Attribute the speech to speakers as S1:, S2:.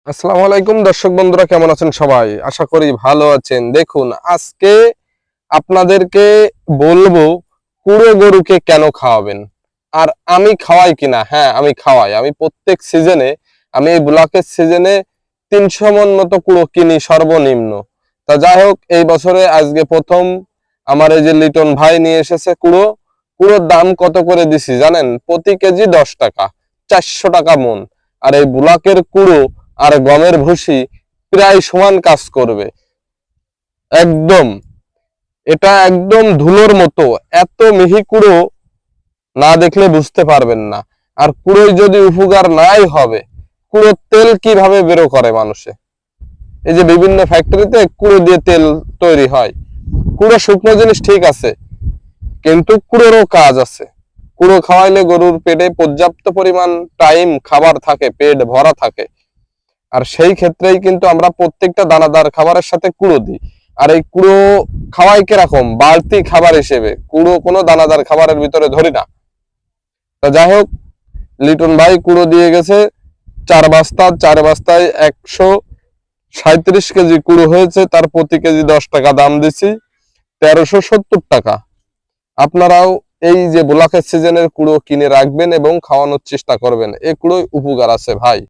S1: আসসালামু আলাইকুম দর্শক বন্ধুরা, কেমন আছেন সবাই? আশা করি ভালো আছেন। দেখুন, আজকে আপনাদেরকে বলবো কুড়ো গরুকে কেন খাওয়াবেন। আর আমি খাওয়াই কিনা। হ্যাঁ, আমি খাওয়াই। আমি প্রত্যেক সিজনে, আমি এই ব্লকের সিজনে ৩০০ মন মতো কুড়ো কিনি সর্বনিম্ন। তা যাই হোক, এই বছরে আজকে প্রথম আমার এই যে লিটন ভাই নিয়ে এসেছে কুড়ো। কুড়োর দাম কত করে দিছি জানেন? প্রতি কেজি 10 টাকা, 400 টাকা মন। আর এই ব্লকের কুড়ো আর গমের ভুসি প্রায় সমান কাজ করবে। একদম, এটা একদম ধুলোর মতো। এত মিহি কুড়ো না দেখলে বুঝতে পারবেন না। আর কুড়োই যদি উপকার নাই হবে, কুড়োর তেল কিভাবে বেরো করে মানুষে? এই যে বিভিন্ন ফ্যাক্টরিতে কুড়ো দিয়ে তেল তৈরি হয়। কুড়ো শুকনো জিনিস ঠিক আছে, কিন্তু কুড়োরও কাজ আছে। কুড়ো খাওয়াইলে গরুর পেটে পর্যাপ্ত পরিমাণ টাইম খাবার থাকে, পেট ভরা থাকে। আর সেই ক্ষেত্রেই কিন্তু আমরা প্রত্যেকটা দানাদার খাবারের সাথে কুড়ো দিই। আর এই কুড়ো খাওয়াই কিরকম বাড়তি খাবার হিসেবে, কুড়ো কোনো দানাদার খাবারের ভিতরে ধরি না। তা যাই হোক, লিটন ভাই কুড়ো দিয়ে গেছে 4 বস্তা। 4 বস্তায় 137 কেজি কুড়ো হয়েছে। তার প্রতি কেজি 10 টাকা দাম দিছি, 1370 টাকা। আপনারাও এই যে ব্লকের সিজনের কুড়ো কিনে রাখবেন এবং খাওয়ানোর চেষ্টা করবেন। এই কুড়োয় উপকার আছে ভাই।